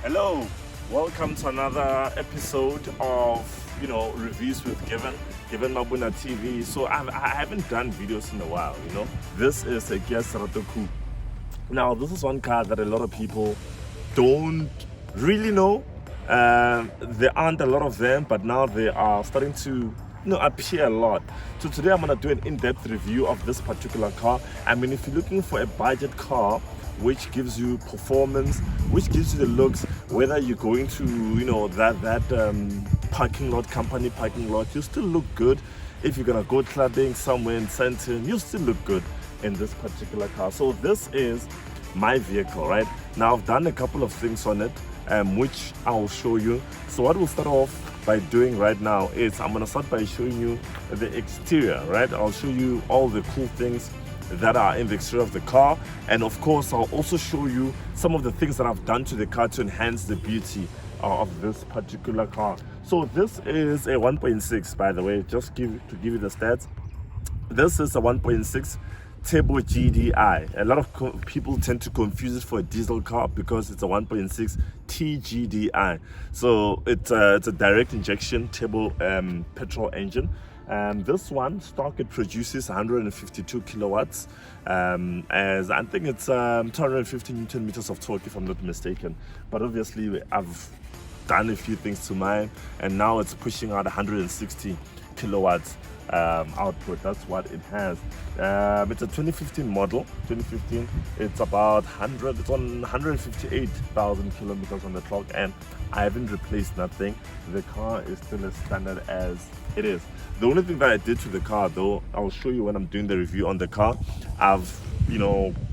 Hello, welcome to another episode of reviews with Given Mabuna TV. So I haven't done videos in a while. This is a Cerato Coupe. Now this is one car that a lot of people don't really know. There aren't a lot of them, but now they are starting to appear a lot. So today I'm gonna do an in-depth review of this particular car. I mean, if you're looking for a budget car which gives you performance, which gives you the looks, whether you're going to that company parking lot, you still look good. If you're gonna go clubbing somewhere in Sandton, you still look good in this particular car. So this is my vehicle. Right now I've done a couple of things on it, which I'll show you. So what we'll start off by doing right now is I'm gonna start by showing you the exterior. Right, I'll show you all the cool things that are in the exterior of the car, and of course I'll also show you some of the things that I've done to the car to enhance the beauty of this particular car. So this is a 1.6, by the way, just to give you the stats. This is a 1.6 turbo GDI. A lot of people tend to confuse it for a diesel car because it's a 1.6 TGDI. So it's a direct injection turbo petrol engine. This one stock, it produces 152 kilowatts, as I think it's 250 newton meters of torque if I'm not mistaken. But obviously I've done a few things to mine, and now it's pushing out 160 kilowatts output. That's what it has. It's a 2015 model. 2015. It's about 100. It's on 158,000 kilometers on the clock, and I haven't replaced nothing. The car is still as standard as it is. The only thing that I did to the car, though, I'll show you when I'm doing the review on the car. I've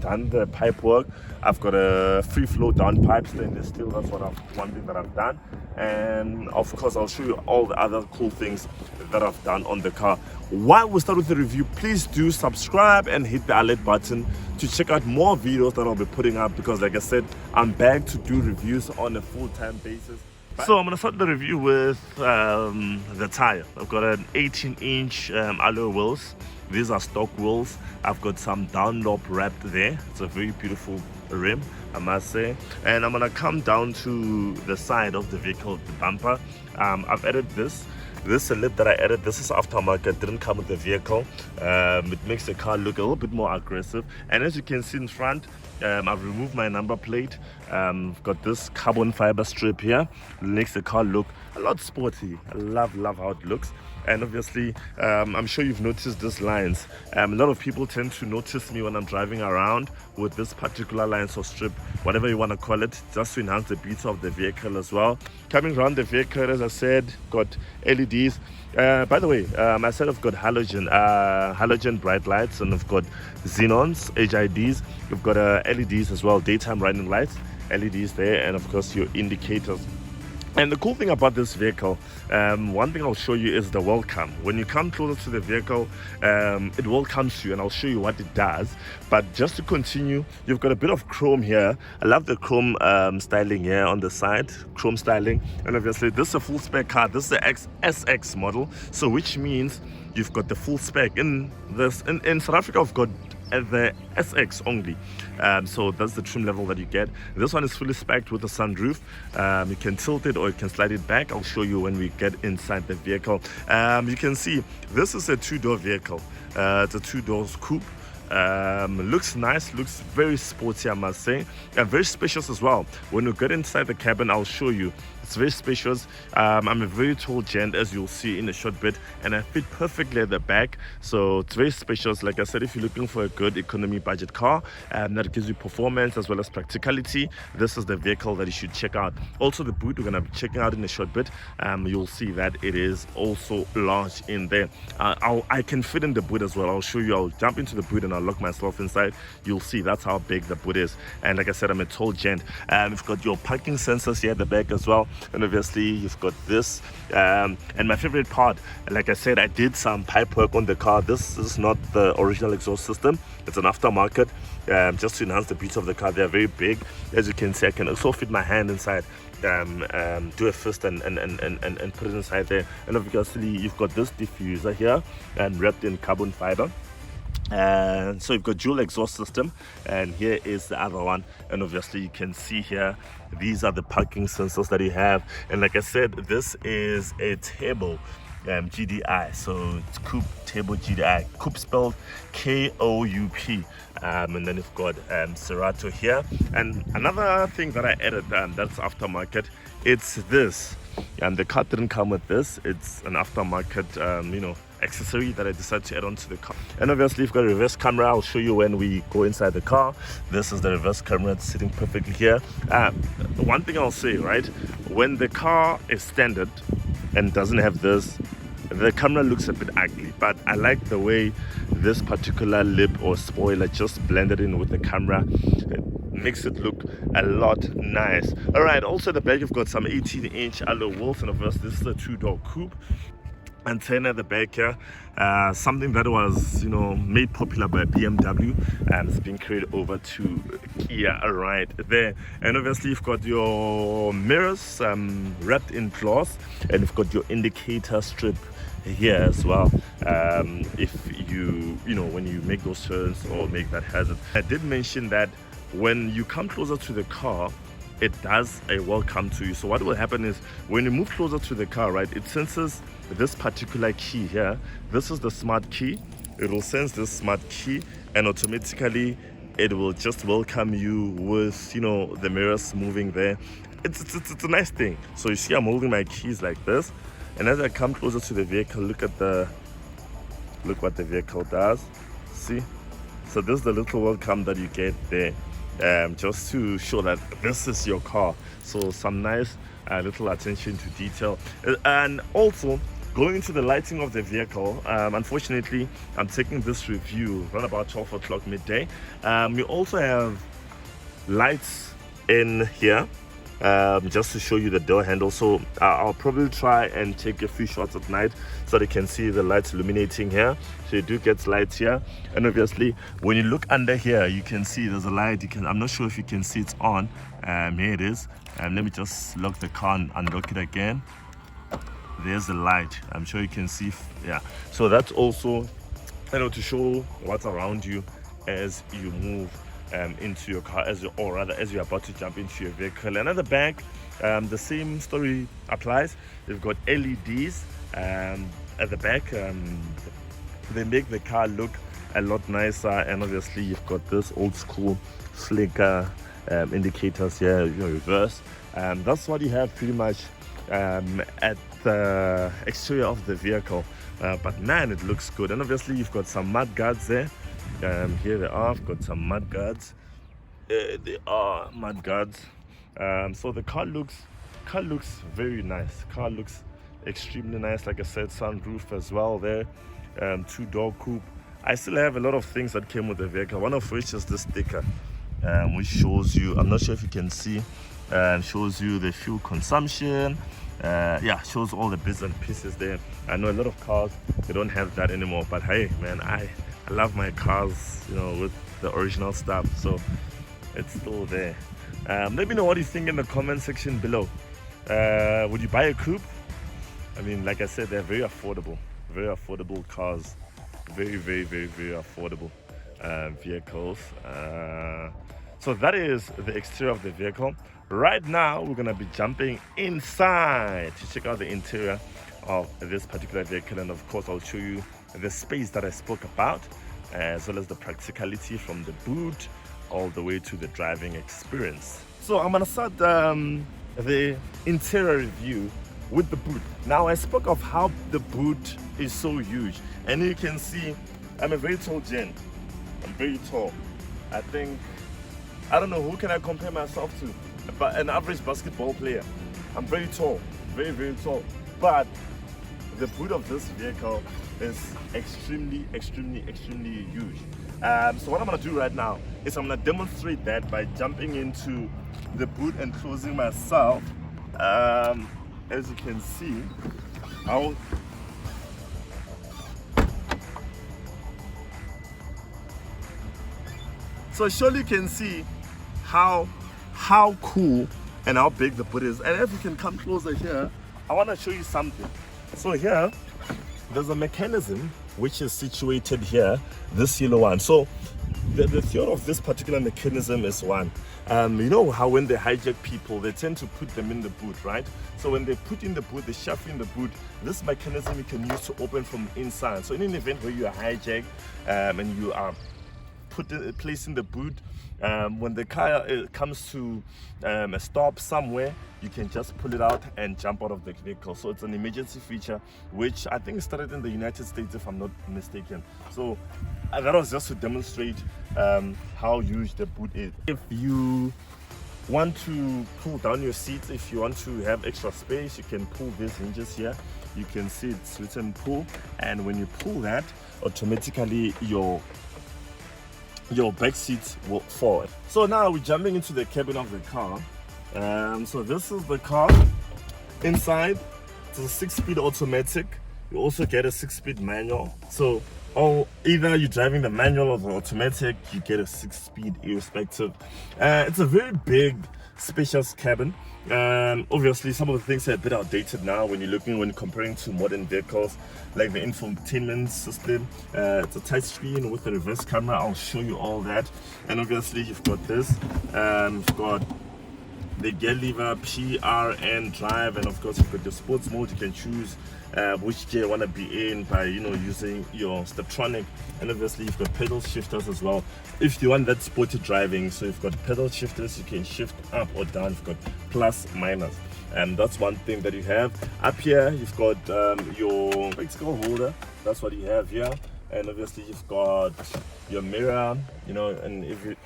done the pipe work. I've got a free flow downpipe stainless steel. That's one thing that I've done, and of course I'll show you all the other cool things that I've done on the car. While we start with the review, please do subscribe and hit the alert button to check out more videos that I'll be putting up, because like I said, I'm back to do reviews on a full-time basis. So I'm going to start the review with the tire. I've got an 18-inch alloy wheels. These are stock wheels. I've got some Dunlop wrapped there. It's a very beautiful rim, I must say. And I'm going to come down to the side of the vehicle, the bumper. I've added this lip that I added. This is aftermarket, didn't come with the vehicle. It makes the car look a little bit more aggressive. And as you can see in front, I've removed my number plate. Got this carbon fiber strip here. It makes the car look a lot sporty. I love how it looks. And obviously, I'm sure you've noticed these lines. A lot of people tend to notice me when I'm driving around with this particular lines or strip, whatever you want to call it, just to enhance the beauty of the vehicle as well. Coming around the vehicle, as I said, got LEDs. By the way, I said I've got halogen bright lights, and I've got xenons, HIDs. You've got LEDs as well, daytime running lights, LEDs there, and of course your indicators. And the cool thing about this vehicle, one thing I'll show you is the welcome. When you come closer to the vehicle, it welcomes you, and I'll show you what it does. But just to continue, you've got a bit of chrome here. I love the chrome styling here on the side, chrome styling. And obviously this is a full spec car. This is the SX model, so which means you've got the full spec. In South Africa, I've got the SX only, so that's the trim level that you get. This one is fully spec'd with a sunroof. You can tilt it or you can slide it back. I'll show you when we get inside the vehicle. You can see this is a two-door vehicle. It's a two-door coupe. Looks nice, looks very sporty, I must say, and very spacious as well. When we get inside the cabin, I'll show you. It's very spacious. I'm a very tall gent, as you'll see in a short bit, and I fit perfectly at the back, so it's very spacious. Like I said, if you're looking for a good economy budget car that gives you performance as well as practicality, this is the vehicle that you should check out. Also the boot, we're going to be checking out in a short bit. You'll see that it is also large in there. I can fit in the boot as well. I'll show you. I'll jump into the boot and I'll lock myself inside. You'll see that's how big the boot is. And like I said, I'm a tall gent. You've got your parking sensors here at the back as well. And obviously you've got this, and my favorite part, like I said, I did some pipe work on the car. This is not the original exhaust system, it's an aftermarket, just to enhance the beauty of the car. They're very big, as you can see. I can also fit my hand inside, do a fist and put it inside there. And obviously you've got this diffuser here and wrapped in carbon fiber. And so you've got dual exhaust system, and here is the other one. And obviously you can see here, these are the parking sensors that you have. And like I said, this is a turbo GDI, so it's Koup Turbo GDI. Koup spelled K-O-U-P. And then you've got Cerato here. And another thing that I added, that's aftermarket, it's this. And the car didn't come with this. It's an aftermarket, accessory that I decided to add onto the car. And obviously you've got a reverse camera. I'll show you when we go inside the car. This is the reverse camera. It's sitting perfectly here. One thing I'll say, right, when the car is standard and doesn't have this, the camera looks a bit ugly, but I like the way this particular lip or spoiler just blended in with the camera. It makes it look a lot nice. All right, also the back you've got some 18-inch alloy wheels, and of course this is a two-door coupe. Antenna at the back here, something that was made popular by BMW, and it's been carried over to Kia right there. And obviously you've got your mirrors wrapped in cloth, and you've got your indicator strip here as well, if when you make those turns or make that hazard. I did mention that when you come closer to the car, it does a welcome to you. So what will happen is when you move closer to the car, right, it senses this particular key here. This is the smart key. It will sense this smart key, and automatically it will just welcome you with the mirrors moving there. It's a nice thing. So you see I'm holding my keys like this, and as I come closer to the vehicle, look what the vehicle does. See? So this is the little welcome that you get there, just to show that this is your car. So some nice little attention to detail. And also going into the lighting of the vehicle, unfortunately I'm taking this review around about 12 o'clock midday. We also have lights in here, just to show you the door handle. So I'll probably try and take a few shots at night so they can see the lights illuminating here. So you do get lights here, and obviously when you look under here, you can see there's a light. I'm not sure if you can see it's on. Here it is. Let me just lock the car and unlock it again. There's the light. I'm sure you can see. Yeah, so that's also to show what's around you as you move into your car, as you're about to jump into your vehicle. And at the back, the same story applies. They've got LEDs at the back. They make the car look a lot nicer, and obviously you've got this old school slicker indicators here, reverse. That's what you have pretty much at the exterior of the vehicle, but man, it looks good. And obviously you've got some mud guards there. Here they are. I've got some mud guards. They are mud guards. So the car looks very nice. Car looks extremely nice. Like I said, sunroof as well there. Two-door coupe. I still have a lot of things that came with the vehicle, one of which is this sticker, which shows you, I'm not sure if you can see, shows you the fuel consumption. Shows all the bits and pieces there. I know a lot of cars, they don't have that anymore, but hey man, I love my cars, with the original stuff, so it's still there. Let me know what you think in the comment section below. Would you buy a coupe? I mean, like I said, they're very affordable cars, very affordable vehicles. So that is the exterior of the vehicle. Right now we're gonna be jumping inside to check out the interior of this particular vehicle, and of course I'll show you the space that I spoke about, as well as the practicality from the boot all the way to the driving experience. So I'm gonna start the interior review with the boot. Now I spoke of how the boot is so huge, and you can see I'm a very tall gent. I'm very tall. I don't know who can I compare myself to, but an average basketball player. I'm very tall, very tall, but the boot of this vehicle is extremely huge. So what I'm gonna do right now is I'm gonna demonstrate that by jumping into the boot and closing myself. As you can see, so surely you can see how cool and how big the boot is. And if you can come closer here, I want to show you something. So here there's a mechanism which is situated here, this yellow one. So the theory of this particular mechanism is one. You know how when they hijack people, they tend to put them in the boot, right? So when they put in the boot, they shove in the boot, this mechanism you can use to open from inside. So in an event where you are hijacked and you are placed in the boot, when the car comes to a stop somewhere, you can just pull it out and jump out of the vehicle. So it's an emergency feature, which I think started in the United States, if I'm not mistaken. So that was just to demonstrate how huge the boot is. If you want to pull down your seats, if you want to have extra space, you can pull these hinges here. You can see it's written pull, and when you pull that, automatically your back seats will forward. So now we're jumping into the cabin of the car. So this is the car inside. It's a 6-speed automatic. You also get a 6-speed manual. So either you're driving the manual or the automatic, you get a 6-speed irrespective. It's a very big, spacious cabin. Obviously some of the things are a bit outdated now when you're comparing to modern vehicles, like the infotainment system. It's a touch screen with a reverse camera. I'll show you all that. And obviously you've got this, you've got the gear lever, P, R, and drive, and of course you've got your sports mode. You can choose which gear you want to be in by using your Steptronic, and obviously you've got pedal shifters as well if you want that sporty driving. So you've got pedal shifters, you can shift up or down. You've got plus, minus, and that's one thing that you have. Up here you've got your bicycle holder. That's what you have here. And obviously you've got your mirror, and if you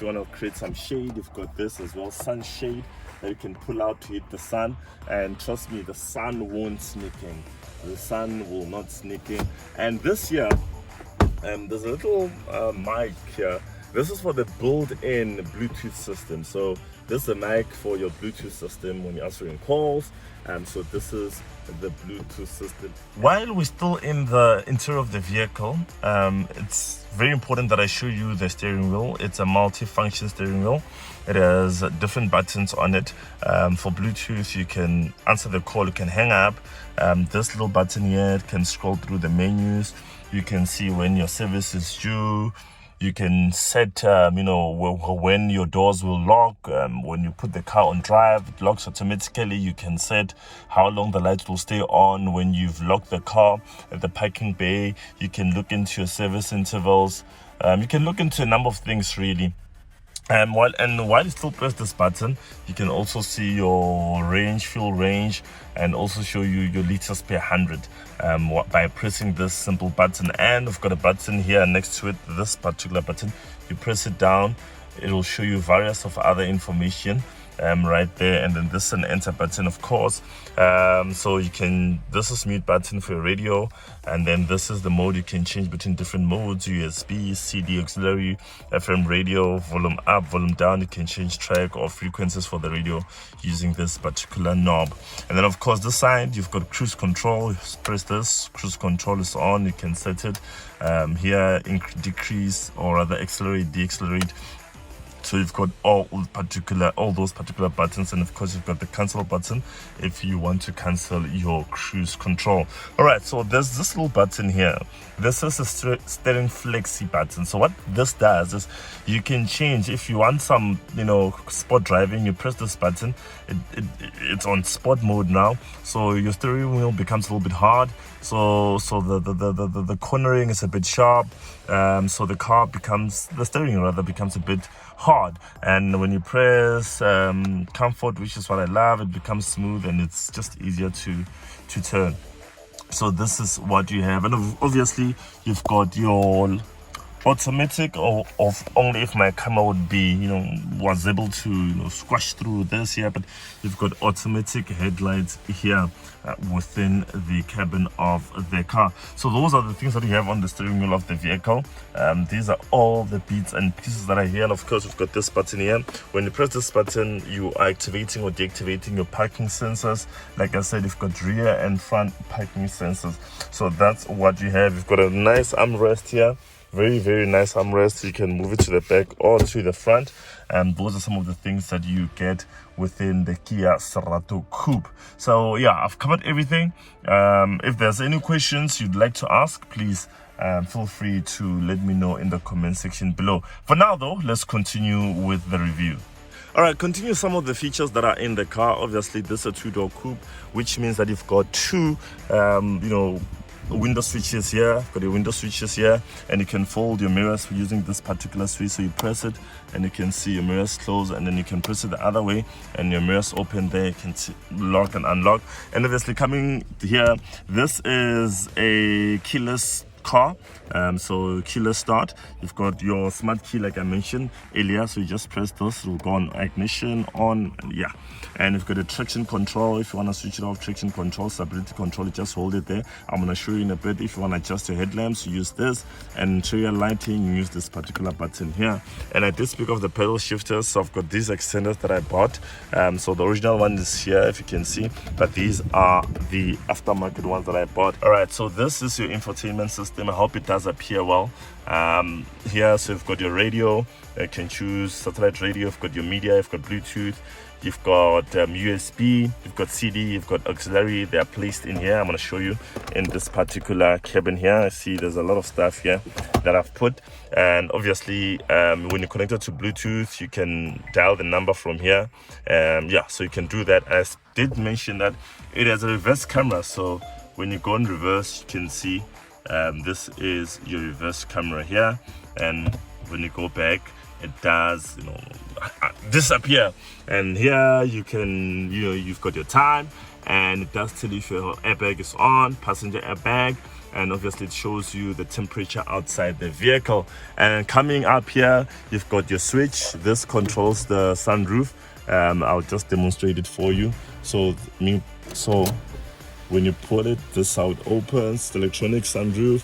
want to create some shade, you've got this as well, sunshade that you can pull out to hit the sun. And trust me, the sun won't sneak in. The sun will not sneak in. And this here, there's a little mic here. This is for the built-in Bluetooth system. So this is a mic for your Bluetooth system when you're answering calls. So this is the Bluetooth system. While we're still in the interior of the vehicle, it's very important that I show you the steering wheel. It's a multi-function steering wheel. It has different buttons on it. For Bluetooth, you can answer the call, you can hang up. This little button here can scroll through the menus. You can see when your service is due. You can set, when your doors will lock. When you put the car on drive, it locks automatically. You can set how long the lights will stay on when you've locked the car at the parking bay. You can look into your service intervals. You can look into a number of things really. While you still press this button, you can also see your range, fuel range, and also show you your liters per 100 by pressing this simple button. And we've got a button here next to it, this particular button. You press it down, it will show you various of other information right there. And then this is an enter button, of course. So you can, this is mute button for your radio, and then this is the mode. You can change between different modes: USB, CD, auxiliary, FM radio, volume up, volume down. You can change track or frequencies for the radio using this particular knob. And then of course this side, you've got cruise control. Press this, cruise control is on. You can set it here, decrease, or rather accelerate, decelerate. So you've got all those particular buttons, and of course you've got the cancel button if you want to cancel your cruise control. All right, so there's this little button here. This is a steering flexi button. So what this does is you can change if you want some sport driving. You press this button, it's on sport mode now, so your steering wheel becomes a little bit hard, so the cornering is a bit sharp, so the steering rather becomes a bit hard. And when you press comfort, which is what I love, it becomes smooth and it's just easier to turn. So this is what you have. And obviously you've got your automatic, or only if my camera would be was able to squash through this here, but you've got automatic headlights here within the cabin of the car. So those are the things that you have on the steering wheel of the vehicle. These are all the bits and pieces that are here. And of course we've got this button here. When you press this button, you are activating or deactivating your parking sensors. Like I said, you've got rear and front parking sensors. So that's what you have. You've got a nice armrest here. Very, very nice armrest. You can move it to the back or to the front. And those are some of the things that you get within the Kia Cerato Coupe. So yeah, I've covered everything. If there's any questions you'd like to ask, please feel free to let me know in the comment section below. For now though, let's continue with the review. All right, continue some of the features that are in the car. Obviously, this is a two-door coupe, which means that you've got two, window switches here. You've got your window switches here, and you can fold your mirrors using this particular switch. So you press it, and you can see your mirrors close, and then you can press it the other way, and your mirrors open there. You can lock and unlock. And obviously, coming here, this is a keyless car, so keyless start. You've got your smart key like I mentioned earlier, so you just press this, it will go on ignition on, yeah. And you've got a traction control. If you want to switch it off, traction control, stability control, you just hold it there. I'm going to show you in a bit. If you want to adjust your headlamps, you use this, and interior lighting, you use this particular button here. And I did speak of the pedal shifters, so I've got these extenders that I bought. So the original one is here, if you can see, but these are the aftermarket ones that I bought. All right, so this is your infotainment system. I hope it does appear well. Here, so you've got your radio. You can choose satellite radio. You've got your media. You've got Bluetooth. You've got USB. You've got CD. You've got auxiliary. They are placed in here. I'm going to show you in this particular cabin here. I see there's a lot of stuff here that I've put. And obviously, when you're connected to Bluetooth, you can dial the number from here. Yeah, so you can do that. I did mention that it has a reverse camera. So when you go in reverse, you can see this is your reverse camera here, and when you go back, it does disappear. And here you can, you've got your time, and it does tell you if your airbag is on, passenger airbag, and obviously it shows you the temperature outside the vehicle. And coming up here, you've got your switch. This controls the sunroof. I'll just demonstrate it for you. So when you pull it, this is how it opens, the electronic sunroof.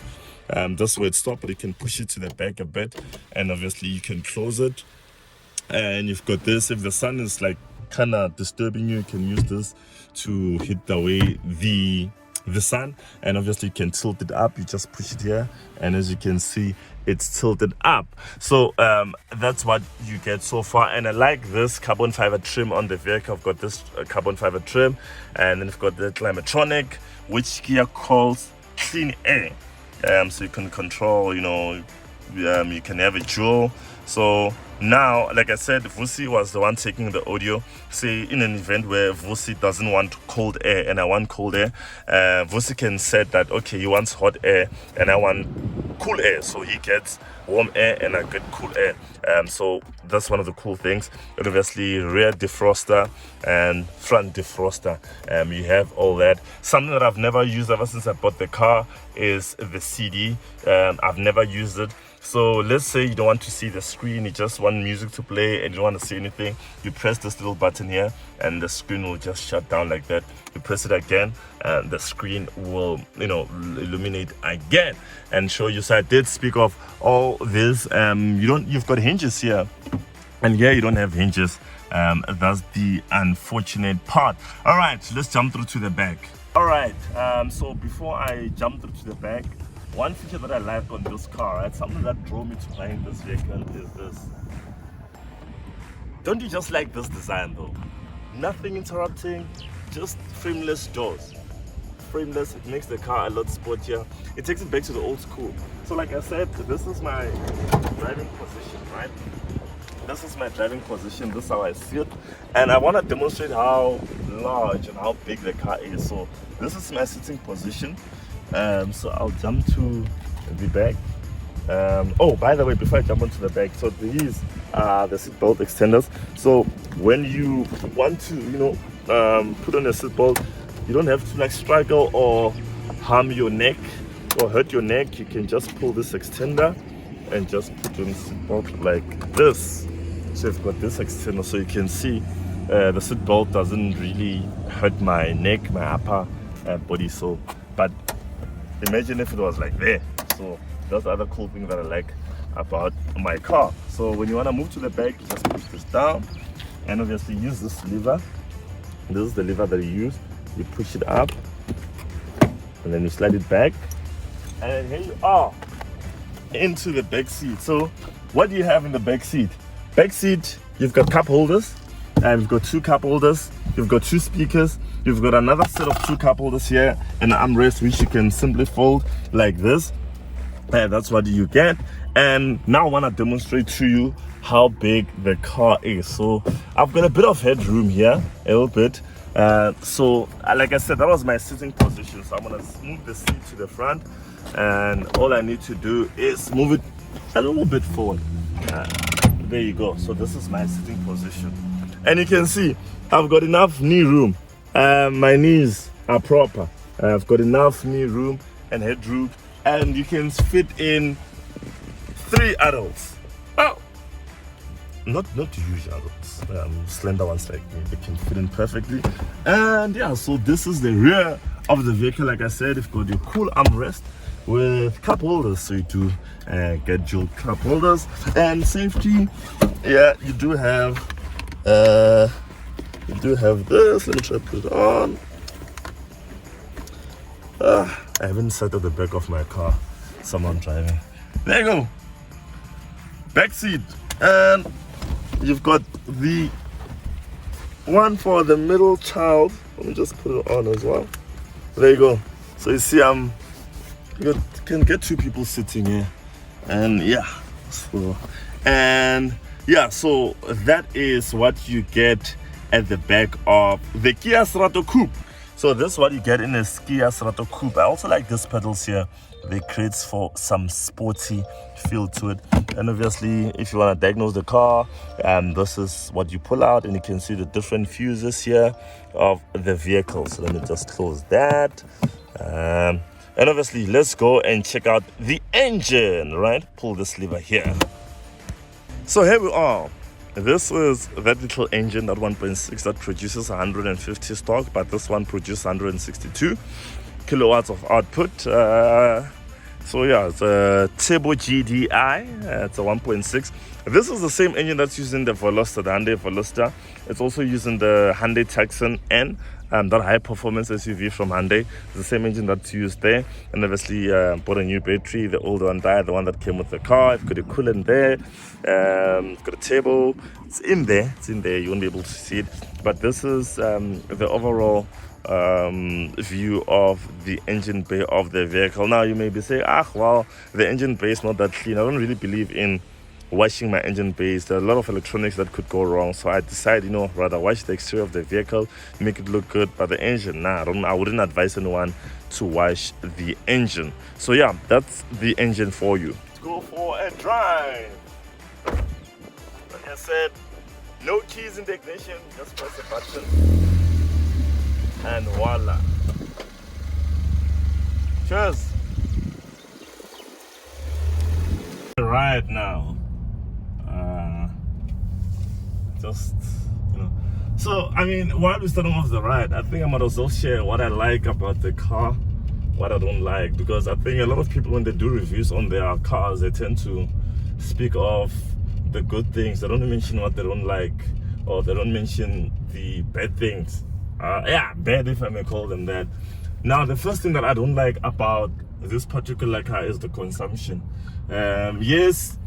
That's where it stops, but you can push it to the back a bit, and obviously you can close it. And you've got this, if the sun is like kind of disturbing you, you can use this to hit away the sun. And obviously you can tilt it up. You just push it here, and as you can see, it's tilted up. So that's what you get so far. And I like this carbon fiber trim on the vehicle. I've got this carbon fiber trim, and then we've got the Climatronic, which Kia calls clean air. So you can control, you can have a dual. So now, like I said, Vusi was the one taking the audio. Say in an event where Vusi doesn't want cold air and I want cold air, Vusi can set that, okay, he wants hot air and I want cool air. So he gets warm air and I get cool air. So that's one of the cool things. And obviously rear defroster and front defroster. You have all that. Something that I've never used ever since I bought the car is the CD. I've never used it. So let's say you don't want to see the screen, you just want music to play and you don't want to see anything. You press this little button here and the screen will just shut down like that. You press it again and the screen will, illuminate again and show you. So I did speak of all this. You've got hinges here, and here you don't have hinges. That's the unfortunate part. All right, let's jump through to the back. All right, so before I jump through to the back, one feature that I like on this car, right, something that drew me to buying this vehicle is this. Don't you just like this design though? Nothing interrupting, just frameless doors. Frameless, it makes the car a lot sportier. It takes it back to the old school. So like I said, this is my driving position, right? This is my driving position, this is how I sit. And I want to demonstrate how large and how big the car is. So this is my sitting position. So I'll jump to the back. Oh, by the way, before I jump onto the back, so these are the seatbelt extenders. So when you want to, put on a seatbelt, you don't have to struggle or harm your neck or hurt your neck. You can just pull this extender and just put on the seatbelt like this. So you've got this extender, so you can see the seatbelt doesn't really hurt my neck, my upper body. So, but imagine if it was like there. So that's the other cool thing that I like about my car. So when you want to move to the back, you just push this down and obviously use this lever. This is the lever that you use. You push it up and then you slide it back, and here you are. into the back seat. So what do you have in the back seat? Back seat, you've got cup holders, and you've got 2 cup holders, you've got 2 speakers, you've got another set of 2 cup holders here, and an armrest which you can simply fold like this. And that's what you get. And now I want to demonstrate to you how big the car is. So I've got a bit of headroom here, a little bit. So like I said, that was my sitting position. So I'm gonna move the seat to the front, and all I need to do is move it a little bit forward. There you go. So this is my sitting position, and you can see I've got enough knee room. My knees are proper. I've got enough knee room and headroom, and you can fit in 3 adults. Oh, not huge adults, slender ones like me. They can fit in perfectly. And yeah, so this is the rear of the vehicle. Like I said, you've got your cool armrest with cup holders, so you do get dual cup holders. And safety, yeah, you do have this. Let me try to put it on. I haven't sat at the back of my car. Someone driving. There you go. Back seat, and you've got the one for the middle child. Let me just put it on as well. There you go. So you see, you can get 2 people sitting here, and yeah. So that is what you get at the back of the Kia Cerato Coupe. So this is what you get in a Kia Cerato Coupe. I also like these pedals here. They create for some sporty feel to it. And obviously, if you want to diagnose the car, this is what you pull out, and you can see the different fuses here of the vehicle. So let me just close that. And obviously, let's go and check out the engine, right? Pull this lever here. So here we are. This is that little engine, that 1.6 that produces 150 stock, but this one produces 162 kilowatts of output. So yeah, it's a Turbo GDI. It's a 1.6. This is the same engine that's using the Veloster, the Hyundai Veloster. It's also using the Hyundai Tucson N, that high performance SUV from Hyundai. It's the same engine that's used there. And obviously bought a new battery. The old one died, the one that came with the car. It's got a coolant there. It's got a turbo. It's in there. You won't be able to see it. But this is the overall view of the engine bay of the vehicle. Now you may be saying, well, the engine bay is not that clean. I don't really believe in washing my engine bays. There are a lot of electronics that could go wrong, so I decided, rather wash the exterior of the vehicle, make it look good. But the engine, I wouldn't advise anyone to wash the engine. So yeah, that's the engine for you. Let's go for a drive. Like I said, no keys in the ignition, just press a button and voila. Cheers. Right now, so I mean, while we're starting off the ride, I think I might as well share what I like about the car, what I don't like, because I think a lot of people, when they do reviews on their cars, they tend to speak of the good things. They don't mention what they don't like, or they don't mention the bad things. Bad, if I may call them that. Now, the first thing that I don't like about this particular car is the consumption. Yes,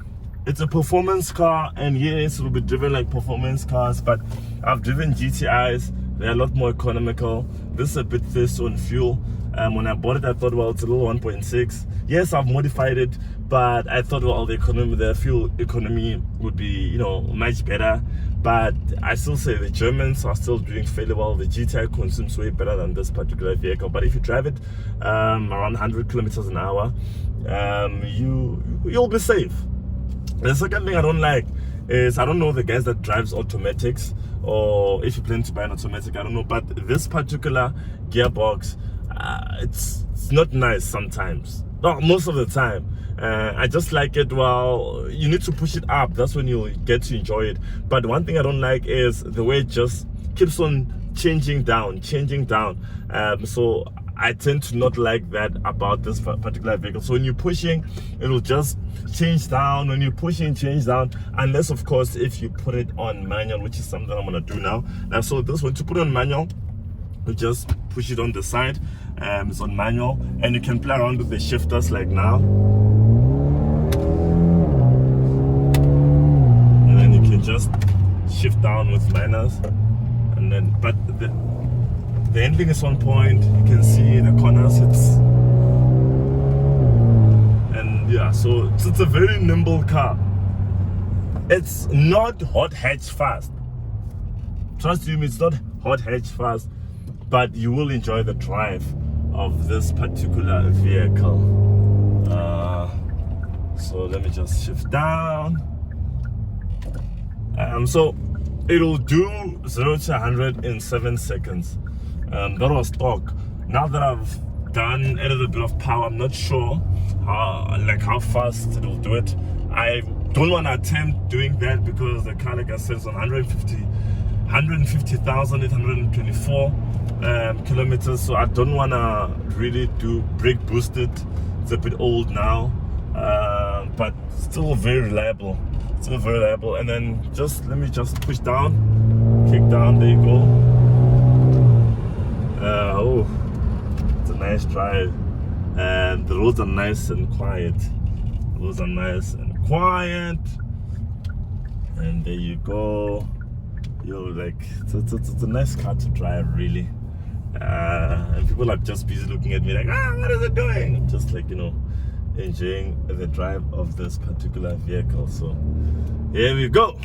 it's a performance car, and yes, it will be driven like performance cars, but I've driven GTIs. They're a lot more economical. This is a bit thirsty on fuel. When I bought it, I thought, well, it's a little 1.6. Yes, I've modified it, but I thought, well, the fuel economy would be, much better. But I still say the Germans are still doing fairly well. The GTI consumes way better than this particular vehicle. But if you drive it around 100 kilometers an hour, you'll be safe. The second thing I don't like is, I don't know the guys that drives automatics, or if you plan to buy an automatic, I don't know. But this particular gearbox, it's not nice sometimes. No, most of the time. I just like it. Well, you need to push it up. That's when you get to enjoy it. But one thing I don't like is the way it just keeps on changing down. So I tend to not like that about this particular vehicle. So when you're pushing, it'll just change down. When you're pushing, change down. Unless, of course, if you put it on manual, which is something I'm going to do now. So this one, to put it on manual, you just push it on the side. It's on manual, and you can play around with the shifters like now. shift down with minors, and then but the handling is on point. You can see the corners. And yeah, so it's a very nimble car. It's not hot hatch fast. Trust me, it's not hot hatch fast, but you will enjoy the drive of this particular vehicle. So let me just shift down. So it'll do 0 to 100 in 7 seconds. That was stock. Now that I've added a bit of power, I'm not sure how fast it'll do it. I don't want to attempt doing that because the car, like I said, is on 150,824 kilometers. So I don't want to really do brake boosted. It's a bit old now, but still very reliable. Still very reliable. And then let me just push down, kick down. There you go. Oh, it's a nice drive, and the roads are nice and quiet. Roads are nice and quiet, and there you go. It's a nice car to drive, really. And people are just busy looking at me like, what is it doing? I'm just like, enjoying the drive of this particular vehicle. So here we go.